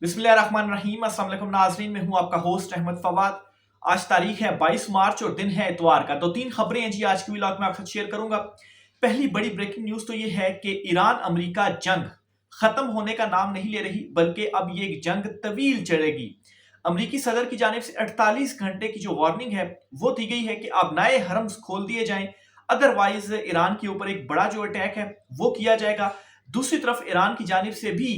बिस्मिल्लाहिर्रहमानिर्रहीम। अस्सलाम वालेकुम नाज़रीन, मैं हूं आपका होस्ट अहमद फवाद। आज तारीख है 22 मार्च और दिन है इतवार का। दो तीन खबरें हैं जी आज की व्लॉग में आपके साथ शेयर करूंगा। पहली बड़ी ब्रेकिंग न्यूज़ तो ये है कि ईरान अमेरिका जंग खत्म होने का नाम नहीं ले रही, बल्कि अब ये एक जंग तवील चलेगी। अमेरिकी सदर की जानिब से 48 घंटे की जो वार्निंग है वो दी गई है कि अब नए हरम्स खोल दिए जाएं, अदरवाइज ईरान के ऊपर एक बड़ा जो अटैक है वो किया जाएगा। दूसरी तरफ ईरान की जानिब से भी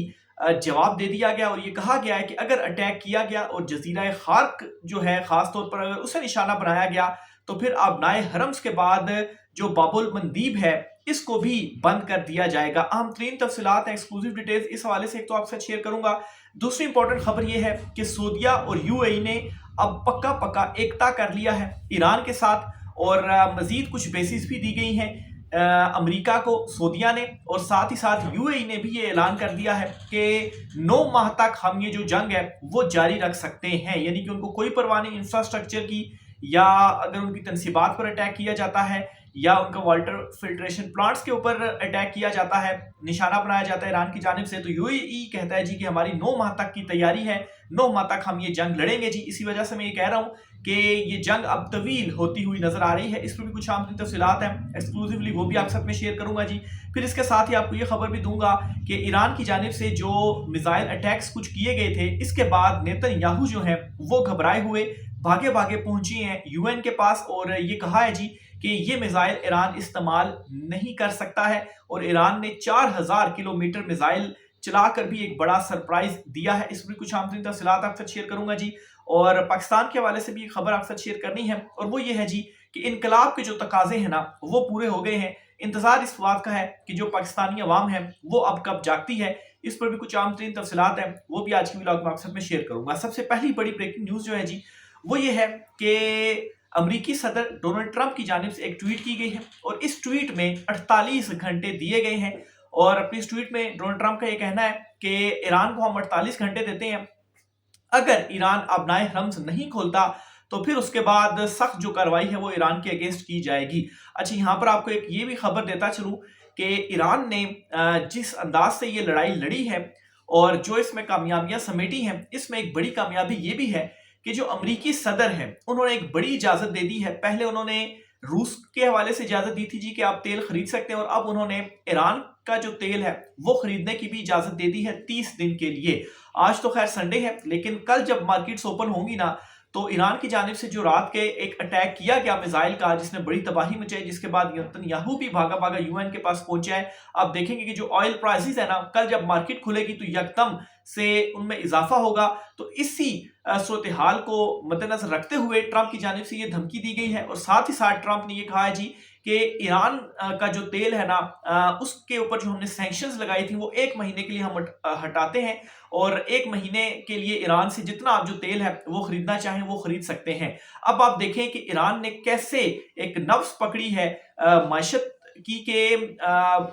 जवाब दे दिया गया और ये कहा गया है कि अगर अटैक किया गया और जजीरा खार्क जो है खास तौर पर अगर उसे निशाना बनाया गया तो फिर आबनाए हरम्स के बाद जो बाबुल मंदीब है इसको भी बंद कर दिया जाएगा। अहम तरीन तफसीलात हैं, एक्सक्लूसिव डिटेल्स इस हवाले से एक तो आपके साथ शेयर करूंगा। दूसरी इंपॉर्टेंट खबर यह है कि सऊदीया और यूएई ने अब पक्का पक्का एकता कर लिया है ईरान के साथ और मजीद कुछ बेसिस भी दी गई हैं अमेरिका को सऊदीया ने, और साथ ही साथ यूएई ने भी ये ऐलान कर दिया है कि 9 माह तक हम ये जो जंग है वो जारी रख सकते हैं। यानी कि उनको कोई परवाह नहीं इंफ्रास्ट्रक्चर की, या अगर उनकी तनसीबात पर अटैक किया जाता है या उनका वाटर फिल्ट्रेशन प्लांट्स के ऊपर अटैक किया जाता है, निशाना बनाया जाता है ईरान की जानिब से, तो यूएई कहता है जी कि हमारी 9 माह तक की तैयारी है, 9 माह तक हम ये जंग लड़ेंगे जी। इसी वजह से मैं ये कह रहा हूँ कि ये जंग अब तवील होती हुई नजर आ रही है। इस पर भी कुछ आम तफसीलात हैं एक्सक्लूसिवली, वो भी आप साथ में शेयर करूंगा जी। फिर इसके साथ ही आपको ये खबर भी दूंगा कि ईरान की जानिब से जो मिसाइल अटैक्स कुछ किए गए थे इसके बाद नेतन्याहू जो है वो घबराए हुए भागे भागे पहुंची हैं यूएन के पास और ये कहा है जी कि ये मिसाइल ईरान इस्तेमाल नहीं कर सकता है, और ईरान ने 4000 किलोमीटर मिसाइल चलाकर भी एक बड़ा सरप्राइज दिया है। इस पर कुछ आम तफसीलात आपके साथ शेयर करूंगा जी। और पाकिस्तान के हवाले से भी खबर आपके साथ शेयर करनी है और वो ये है जी कि इनकलाब के जो तकाजे हैं ना वो पूरे हो गए हैं। इंतजार इस बात का है कि जो पाकिस्तानी अवाम है वो अब कब जागती है। इस पर भी कुछ आम तरीन तफसीलात हैं, वो भी आज की व्लॉग में आपके साथ में शेयर करूंगा। सबसे पहली बड़ी ब्रेकिंग न्यूज जो है जी वो ये है कि अमेरिकी सदर डोनाल्ड ट्रंप की जानिब से एक ट्वीट की गई है और इस ट्वीट में 48 घंटे दिए गए हैं। और अपनी इस ट्वीट में डोनाल्ड ट्रंप का ये कहना है कि ईरान को हम 48 घंटे देते हैं, अगर ईरान अपनाए हरम्स नहीं खोलता तो फिर उसके बाद सख्त जो कार्रवाई है वो ईरान के अगेंस्ट की जाएगी। अच्छा, यहाँ पर आपको एक ये भी खबर देता चलूं कि ईरान ने जिस अंदाज से ये लड़ाई लड़ी है और जो इसमें कामयाबियां समेटी हैं, इसमें एक बड़ी कामयाबी ये भी है कि जो अमेरिकी सदर है उन्होंने एक बड़ी इजाजत दे दी है। पहले उन्होंने रूस के हवाले से इजाजत दी थी जी कि आप तेल खरीद सकते हैं, और अब उन्होंने ईरान का जो तेल है वो खरीदने की भी इजाजत दे दी है 30 दिन के लिए। आज तो खैर संडे है, लेकिन कल जब मार्केट्स ओपन होंगी ना तो ईरान की जानिब से जो रात के एक अटैक किया गया मिसाइल का जिसने बड़ी तबाही मचाई, जिसके बाद नेतन्याहू भी भागा भागा यूएन के पास पहुंचा है। आप देखेंगे कि जो ऑयल प्राइसेस है ना, कल जब मार्केट खुलेगी तो यकदम से उनमें इजाफा होगा। तो इसी सूरत हाल को मद्देनजर रखते हुए ट्रंप की जानिब से ये धमकी दी गई है और साथ ही साथ ट्रंप ने ये कहा है जी कि ईरान का जो तेल है ना उसके ऊपर जो हमने सैंक्शंस लगाई थी वो 1 महीने के लिए हम हटाते हैं, और 1 महीने के लिए ईरान से जितना आप जो तेल है वो खरीदना चाहें वो खरीद सकते हैं। अब आप देखें कि ईरान ने कैसे एक नफ्स पकड़ी है माशत की के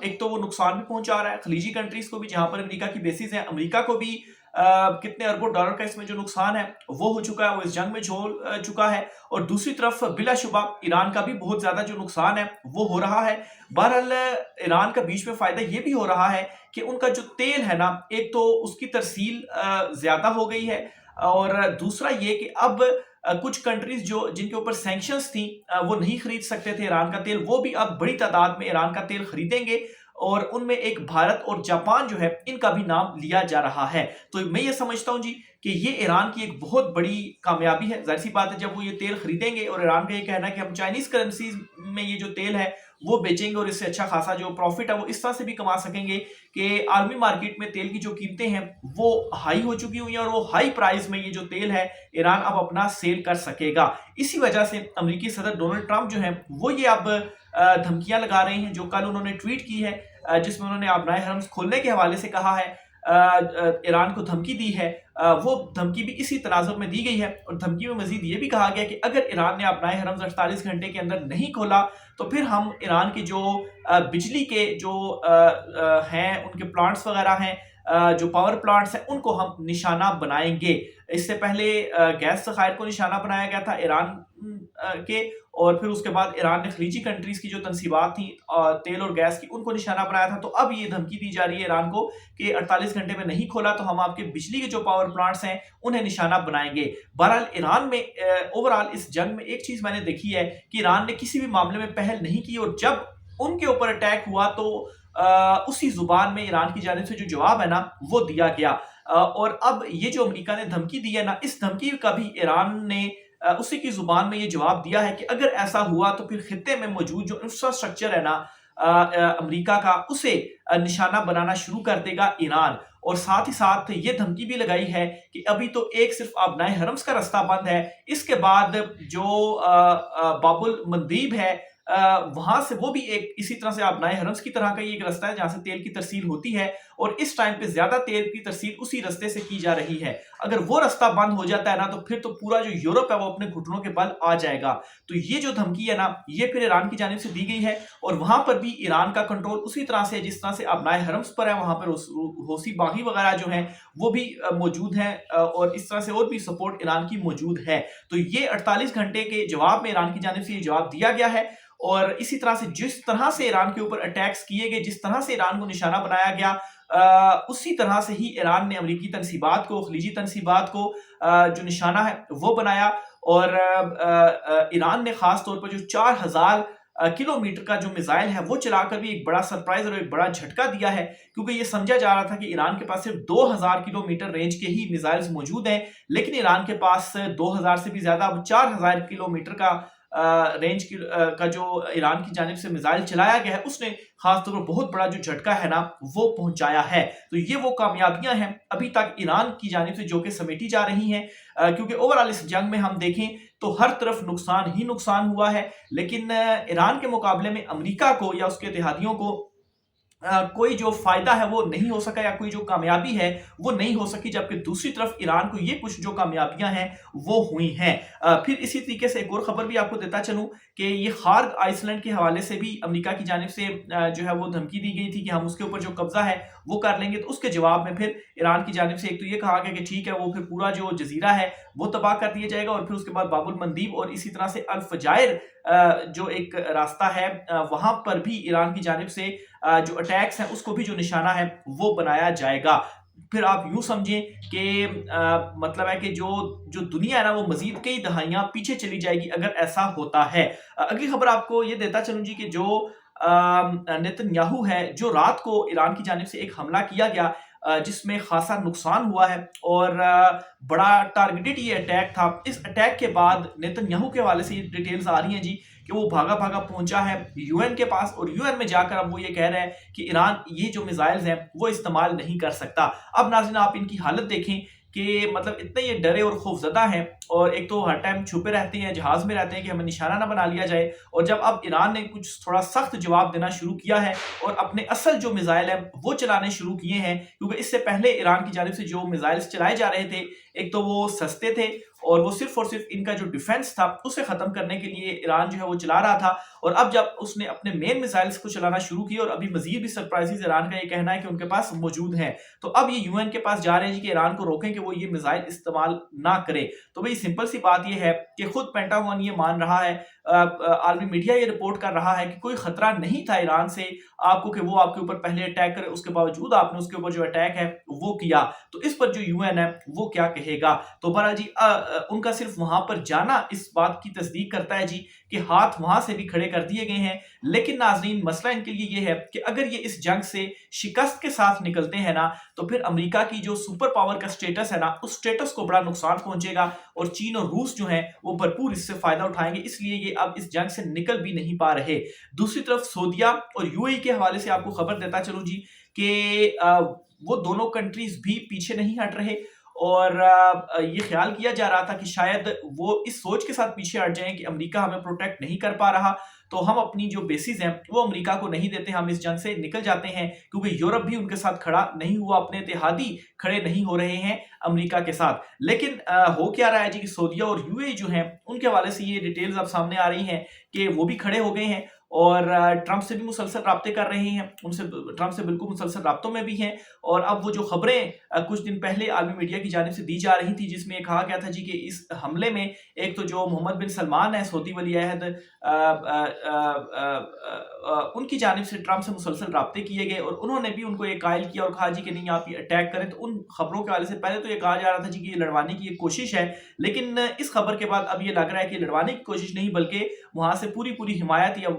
एक तो वो नुकसान भी पहुंचा रहा है खलीजी कंट्रीज को भी जहां पर अमेरिका की बेसिस है, अमेरिका को भी कितने अरबों डॉलर का इसमें जो नुकसान है वो हो चुका है, वो इस जंग में झोल चुका है। और दूसरी तरफ बिलाशुबा ईरान का भी बहुत ज्यादा जो नुकसान है वो हो रहा है। बहरहाल ईरान का बीच में फायदा ये भी हो रहा है कि उनका जो तेल है ना, एक तो उसकी तरसील ज्यादा हो गई है, और दूसरा ये कि अब कुछ कंट्रीज जो जिनके ऊपर सैंक्शंस थी वो नहीं खरीद सकते थे ईरान का तेल, वो भी अब बड़ी तादाद में ईरान का तेल खरीदेंगे, और उनमें एक भारत और जापान जो है इनका भी नाम लिया जा रहा है। तो मैं ये समझता हूं जी कि ये ईरान की एक बहुत बड़ी कामयाबी है। जाहिर सी बात है जब वो ये तेल खरीदेंगे, और ईरान का ये कहना है कि हम चाइनीज करेंसी में ये जो तेल है वो बेचेंगे और इससे अच्छा खासा जो प्रॉफिट है वो इस तरह से भी कमा सकेंगे कि आलमी मार्केट में तेल की जो कीमतें हैं वो हाई हो चुकी हुई हैं, और वो हाई प्राइस में ये जो तेल है ईरान अब अपना सेल कर सकेगा। इसी वजह से अमेरिकी सदर डोनाल्ड ट्रंप जो है वो ये अब धमकियां लगा रहे हैं। जो कल उन्होंने ट्वीट की है जिसमें उन्होंने अपनाए हरम्स खोलने के हवाले से कहा है, ईरान को धमकी दी है, वो धमकी भी इसी तनाजुर में दी गई है। और धमकी में मजीद ये भी कहा गया कि अगर ईरान ने अपनाए हरम्स 48 घंटे के अंदर नहीं खोला तो फिर हम ईरान के जो बिजली के जो हैं उनके प्लांट्स वगैरह हैं जो पावर प्लांट्स हैं उनको हम निशाना बनाएंगे। इससे पहले गैस ज़खायर को निशाना बनाया गया था ईरान के, और फिर उसके बाद ईरान ने खलीजी कंट्रीज की जो तनसीबात थी तेल और गैस की, उनको निशाना बनाया था। तो अब ये धमकी दी जा रही है ईरान को कि 48 घंटे में नहीं खोला तो हम आपके बिजली के जो पावर प्लांट्स हैं उन्हें निशाना बनाएंगे। बहरहाल ईरान में ओवरऑल इस जंग में एक चीज मैंने देखी है कि ईरान ने किसी भी मामले में पहल नहीं की, और जब उनके ऊपर अटैक हुआ तो उसी जुबान में ईरान की जानिब से जो जवाब है ना वो दिया गया। और अब ये जो अमेरिका ने धमकी दी है ना, इस धमकी का भी ईरान ने उसी की जुबान में ये जवाब दिया है कि अगर ऐसा हुआ तो फिर खित्ते में मौजूद जो इंफ्रास्ट्रक्चर है ना अमेरिका का, उसे निशाना बनाना शुरू कर देगा ईरान। और साथ ही साथ ये धमकी भी लगाई है कि अभी तो एक सिर्फ आबनाए हरम्स का रास्ता बंद है, इसके बाद जो बाबुल मंदीब है वहां से वो भी एक इसी तरह से आबनाए हरम्स की तरह का ही एक रास्ता है जहां से तेल की तरसील होती है, और इस टाइम पे ज्यादा तेल की तरसील उसी रास्ते से की जा रही है। अगर वो रास्ता बंद हो जाता है ना तो फिर तो पूरा जो यूरोप है वो अपने घुटनों के बल आ जाएगा। तो ये जो धमकी है ना ये फिर ईरान की जानिब से दी गई है, और वहां पर भी ईरान का कंट्रोल उसी तरह से जिस तरह से आबनाए हरम्स पर है, वहां पर हौसी बागी वगैरह जो है वो भी मौजूद है, और इस तरह से और भी सपोर्ट ईरान की मौजूद है। तो ये 48 घंटे के जवाब में ईरान की जानिब से ये जवाब दिया गया है। और इसी तरह से जिस तरह से ईरान के ऊपर अटैक्स किए गए, जिस तरह से ईरान को निशाना बनाया गया, उसी तरह से ही ईरान ने अमेरिकी तनसीबात को, खलीजी तनसीबात को जो निशाना है वो बनाया। और ईरान ने खास तौर पर जो 4000 किलोमीटर का जो मिसाइल है वो चलाकर भी एक बड़ा सरप्राइज और एक बड़ा झटका दिया है, क्योंकि ये समझा जा रहा था कि ईरान के पास सिर्फ 2000 किलोमीटर रेंज के ही मिसाइल्स मौजूद हैं, लेकिन ईरान के पास 2000 से भी ज्यादा, 4000 किलोमीटर का रेंज का जो ईरान की जानिब से मिसाइल चलाया गया है उसने खासतौर पर बहुत बड़ा जो झटका है ना वो पहुंचाया है। तो ये वो कामयाबियां हैं अभी तक ईरान की जानिब से जो कि समेटी जा रही हैं, क्योंकि ओवरऑल इस जंग में हम देखें तो हर तरफ नुकसान ही नुकसान हुआ है, लेकिन ईरान के मुकाबले में अमेरिका को या उसके इत्तेहादियों को कोई जो फायदा है वो नहीं हो सका, या कोई जो कामयाबी है वो नहीं हो सकी, जबकि दूसरी तरफ ईरान को ये कुछ जो कामयाबियां हैं वो हुई हैं। फिर इसी तरीके से एक और खबर भी आपको देता चलूं कि ये खार्ग आइसलैंड के हवाले से भी अमेरिका की जानिब से जो है वो धमकी दी गई थी कि हम उसके ऊपर जो कब्जा है वो कर लेंगे। तो उसके जवाब में फिर ईरान की जानिब से एक तो ये कहा गया कि ठीक है, वो फिर पूरा जो जजीरा है वो तबाह कर दिया जाएगा, और फिर उसके बाद बाबुल मंदीब और इसी तरह से अल फजायर जो एक रास्ता है वहां पर भी ईरान की जानिब से जो अटैक्स हैं उसको भी जो निशाना है वो बनाया जाएगा। फिर आप यूं समझें कि मतलब है कि जो जो दुनिया है ना वो मजीद कई दहाइयां पीछे चली जाएगी अगर ऐसा होता है। अगली खबर आपको ये देता चलूं जी कि जो नेतन्याहू है, जो रात को ईरान की जानिब से एक हमला किया गया जिसमें खासा नुकसान हुआ है और बड़ा टारगेटेड ये अटैक था। इस अटैक के बाद नेतन्याहू के हवाले से ये डिटेल्स आ रही हैं जी कि वो भागा भागा पहुंचा है यूएन के पास, और यूएन में जाकर अब वो ये कह रहा है कि ईरान ये जो मिसाइल्स हैं वो इस्तेमाल नहीं कर सकता। अब नाज़रीन आप इनकी हालत देखें कि मतलब इतने ये डरे और खौफजदा हैं, और एक तो हर टाइम छुपे रहते हैं, जहाज में रहते हैं कि हमें निशाना ना बना लिया जाए। और जब अब ईरान ने कुछ थोड़ा सख्त जवाब देना शुरू किया है और अपने असल जो मिसाइल है वो चलाने शुरू किए हैं, क्योंकि इससे पहले ईरान की जानिब से जो मिसाइल्स चलाए जा रहे थे एक तो वो सस्ते थे और वो सिर्फ और सिर्फ इनका जो डिफेंस था उसे खत्म करने के लिए ईरान जो है वो चला रहा था। और अब जब उसने अपने मेन मिसाइल्स को चलाना शुरू किया, और अभी मजीद भी सरप्राइजेस ईरान का ये कहना है कि उनके पास मौजूद हैं, तो अब ये यूएन के पास जा रहे हैं कि ईरान को रोकें कि वो ये मिसाइल इस्तेमाल ना करे। तो भाई सिंपल सी बात ये है कि खुद पेंटागन ये मान रहा है, आलमी मीडिया ये रिपोर्ट कर रहा है कि कोई खतरा नहीं था ईरान से आपको कि वो आपके ऊपर पहले अटैक करे, उसके बावजूद आपने उसके ऊपर जो अटैक है वो किया। तो इस पर जो यूएन है वो क्या कहेगा? तो बहरहाल जी उनका सिर्फ वहां पर जाना इस बात की तस्दीक करता है जी कि हाथ वहां से भी खड़े कर दिए गए हैं। लेकिन नाजरीन मसला इनके लिए ये है कि अगर ये इस जंग से शिकस्त के साथ निकलते हैं ना तो फिर अमेरिका की जो सुपर पावर का स्टेटस है ना उस स्टेटस को बड़ा नुकसान पहुंचेगा, और चीन और रूस जो है वो भरपूर इससे फायदा उठाएंगे, इसलिए ये अब इस जंग से निकल भी नहीं पा रहे। दूसरी तरफ सऊदीया और यूएई के हवाले से आपको खबर देता चलूं जी कि वो दोनों कंट्रीज भी पीछे नहीं हट रहे, और ये ख्याल किया जा रहा था कि शायद वो इस सोच के साथ पीछे हट जाएं कि अमेरिका हमें प्रोटेक्ट नहीं कर पा रहा तो हम अपनी जो बेसिस हैं वो अमेरिका को नहीं देते, हम इस जंग से निकल जाते हैं, क्योंकि यूरोप भी उनके साथ खड़ा नहीं हुआ, अपने इत्तेहादी खड़े नहीं हो रहे हैं अमेरिका के साथ। लेकिन हो क्या रहा है जी कि सऊदीया और यूएई जो हैं उनके हवाले से ये डिटेल्स अब सामने आ रही हैं कि वो भी खड़े हो गए हैं, اور ٹرمپ سے بھی مسلسل رابطے کر رہے ہیں، ان سے ٹرمپ سے بالکل مسلسل رابطوں میں بھی ہیں. اور اب وہ جو خبریں کچھ دن پہلے عالمی میڈیا کی جانب سے دی جا رہی تھی جس میں یہ کہا گیا تھا جی کہ اس حملے میں ایک تو جو محمد بن سلمان ہے سعودی ولی عہد، ان کی جانب سے ٹرمپ سے مسلسل رابطے کیے گئے اور انہوں نے بھی ان کو یہ قائل کیا اور کہا جی کہ نہیں آپ یہ اٹیک کریں. تو ان خبروں کے حوالے سے پہلے تو یہ کہا جا رہا تھا جی کہ یہ لڑوانے کی ایک کوشش ہے، لیکن اس خبر کے بعد اب یہ لگ رہا ہے کہ لڑوانے کی کوشش نہیں بلکہ وہاں سے پوری حمایت، یا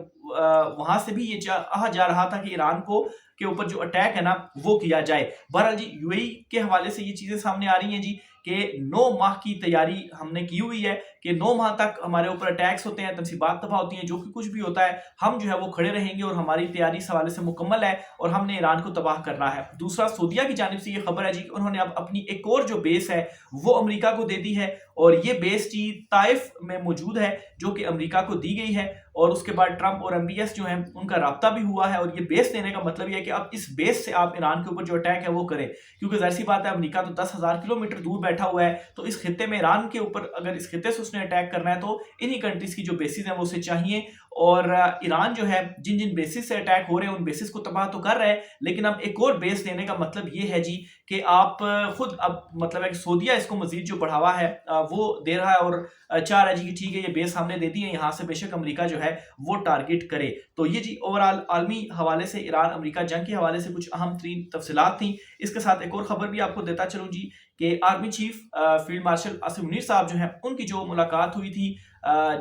وہاں سے بھی یہ کہا جا رہا تھا کہ ایران کو کے اوپر جو اٹیک ہے نا وہ کیا جائے. بہرحال جی یو اے ای کے حوالے سے یہ چیزیں سامنے آ رہی ہیں جی کہ 9 ماہ کی تیاری ہم نے کی ہوئی ہے کہ 9 ماہ تک ہمارے اوپر اٹیکس ہوتے ہیں، تنصیبات تباہ ہوتی ہیں، جو کہ کچھ بھی ہوتا ہے ہم جو ہے وہ کھڑے رہیں گے اور ہماری تیاری اس حوالے سے مکمل ہے اور ہم نے ایران کو تباہ کرنا ہے. دوسرا سعودیہ کی جانب سے یہ خبر ہے جی کہ انہوں نے اب اپنی ایک اور جو بیس ہے وہ امریکہ کو دے دی ہے، اور یہ بیس جی طائف میں موجود ہے جو کہ امریکہ کو دی گئی ہے. اور اس کے بعد ٹرمپ اور ایم بی ایس جو ہیں ان کا رابطہ بھی ہوا ہے، اور یہ بیس دینے کا مطلب یہ ہے کہ اب اس بیس سے آپ ایران کے اوپر جو اٹیک ہے وہ کریں، کیونکہ ظاہر سی بات ہے امریکہ تو 10,000 کلومیٹر دور بیٹھا ہوا ہے، تو اس خطے میں ایران کے اوپر اگر اس خطے سے اس نے اٹیک کرنا ہے تو انہی کنٹریز کی جو بیسز ہیں وہ اسے چاہیے. اور ایران جو ہے جن جن بیسز سے اٹیک ہو رہے ہیں ان بیسز کو تباہ تو کر رہے ہیں، لیکن اب ایک اور بیس دینے کا مطلب یہ ہے جی کہ آپ خود اب مطلب ہے کہ سعودیہ اس کو مزید جو بڑھاوا ہے وہ دے رہا ہے اور چاہ رہا ہے جی کہ ٹھیک ہے یہ بیس ہم نے دے دی ہے، یہاں سے بے شک امریکہ جو ہے وہ ٹارگٹ کرے. تو یہ جی اوورال عالمی حوالے سے ایران امریکہ جنگ کے حوالے سے کچھ اہم ترین تفصیلات تھیں. اس کے ساتھ ایک اور خبر بھی آپ کو دیتا چلوں جی کہ army chief field marshal Asif Munir صاحب جو ہیں ان کی جو ملاقات ہوئی تھی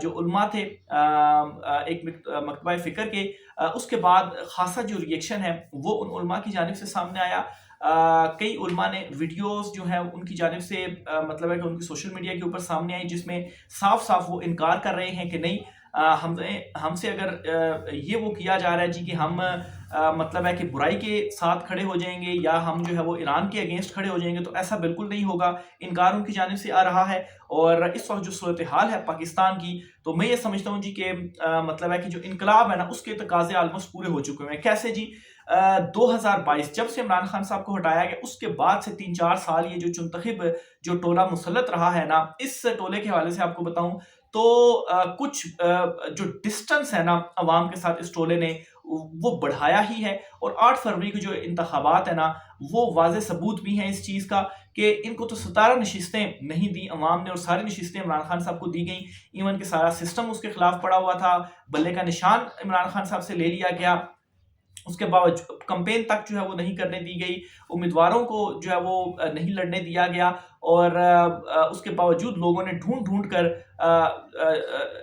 جو علماء تھے ایک مکتبہ فکر کے، اس کے بعد خاصا جو ریئیکشن ہے وہ ان علماء کی جانب سے سامنے آیا. کئی علماء نے ویڈیوز جو ہیں ان کی جانب سے مطلب ہے کہ ان کی سوشل میڈیا کے اوپر سامنے آئی جس میں صاف وہ انکار کر رہے ہیں کہ نہیں ہم سے اگر یہ وہ کیا جا رہا ہے جی کہ ہم مطلب ہے کہ برائی کے ساتھ کھڑے ہو جائیں گے یا ہم جو ہے وہ ایران کے اگینسٹ کھڑے ہو جائیں گے، تو ایسا بالکل نہیں ہوگا. انکار ان کی جانب سے آ رہا ہے. اور اس وقت جو صورتحال ہے پاکستان کی، تو میں یہ سمجھتا ہوں جی کہ مطلب ہے کہ جو انقلاب ہے نا اس کے تقاضے آلموسٹ پورے ہو چکے ہیں. کیسے جی 2022 جب سے عمران خان صاحب کو ہٹایا گیا اس کے بعد سے 3-4 سال یہ جو چنتخب جو ٹولہ مسلط رہا ہے نا، اس ٹولے کے حوالے سے آپ کو بتاؤں تو کچھ جو ڈسٹنس ہے نا عوام کے ساتھ اس ٹولے نے وہ بڑھایا ہی ہے. اور 8 فروری کے جو انتخابات ہیں نا وہ واضح ثبوت بھی ہیں اس چیز کا کہ ان کو تو 17 نشستیں نہیں دی عوام نے، اور ساری نشستیں عمران خان صاحب کو دی گئیں. ایون کہ سارا سسٹم اس کے خلاف پڑا ہوا تھا، بلے کا نشان عمران خان صاحب سے لے لیا گیا. اس کے باوجود کمپین تک جو ہے وہ نہیں کرنے دی گئی، امیدواروں کو جو ہے وہ نہیں لڑنے دیا گیا، اور اس کے باوجود لوگوں نے ڈھونڈ کر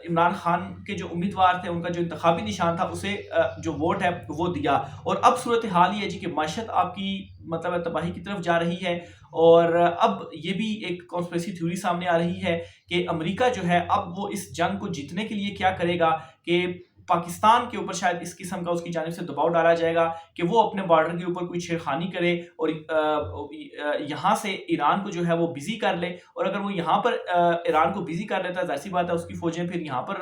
عمران خان کے جو امیدوار تھے ان کا جو انتخابی نشان تھا اسے جو ووٹ ہے وہ دیا. اور اب صورتحال یہ ہے جی کہ معیشت آپ کی مطلب تباہی کی طرف جا رہی ہے، اور اب یہ بھی ایک کانسپریسی تھیوری سامنے آ رہی ہے کہ امریکہ جو ہے اب وہ اس جنگ کو جیتنے کے لیے کیا کرے گا کہ پاکستان کے اوپر شاید اس قسم کا اس کی جانب سے دباؤ ڈالا جائے گا کہ وہ اپنے بارڈر کے اوپر کوئی چھیڑخانی کرے اور یہاں سے ایران کو جو ہے وہ بزی کر لے. اور اگر وہ یہاں پر ایران کو بزی کر لیتا ہے ظاہر سی بات ہے اس کی فوجیں پھر یہاں پر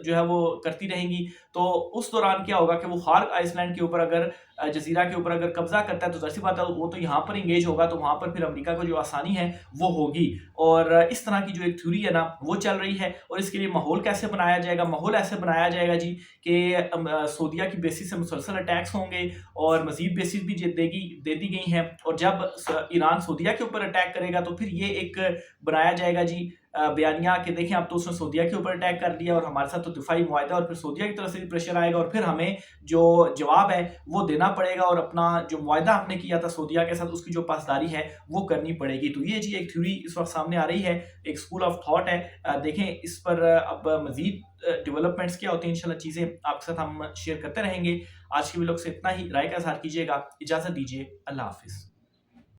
جو ہے وہ کرتی رہیں گی، تو اس دوران کیا ہوگا کہ وہ خارق آئس لینڈ کے اوپر اگر جزیرہ کے اوپر اگر قبضہ کرتا ہے تو ظاہر سی بات ہے وہ تو یہاں پر انگیج ہوگا، تو وہاں پر پھر امریکہ کو جو آسانی ہے وہ ہوگی. اور اس طرح کی جو ایک تھیوری ہے نا وہ چل رہی ہے. اور اس کے لیے ماحول کیسے بنایا جائے گا؟ ماحول ایسے بنایا جائے گا جی کہ سعودیہ کی بیسس سے مسلسل اٹیکس ہوں گے اور مزید بیسس بھی دے دی گئی ہیں، اور جب ایران سعودیہ کے اوپر اٹیک کرے گا تو پھر یہ ایک بنایا جائے گا جی بیانیہ کہ دیکھیں اب تو اس نے سعودیہ کے اوپر اٹیک کر دیا اور ہمارے ساتھ تو دفاعی معاہدہ، اور پھر سعودیہ کی طرف سے بھی پریشر آئے گا اور پھر ہمیں جو جواب ہے وہ دینا پڑے گا، اور اپنا جو معاہدہ ہم نے کیا تھا سعودیہ کے ساتھ اس کی جو پاسداری ہے وہ کرنی پڑے گی. تو یہ جی ایک تھیوری اس وقت سامنے آ رہی ہے، ایک اسکول آف تھاٹ ہے. دیکھیں اس پر اب مزید ڈیولپمنٹس کیا ہوتے ہیں، انشاءاللہ چیزیں آپ کے ساتھ ہم شیئر کرتے رہیں گے. آج کے ویلوگ سے اتنا ہی. رائے کا اظہار کیجیے گا. اجازت دیجیے. اللہ حافظ.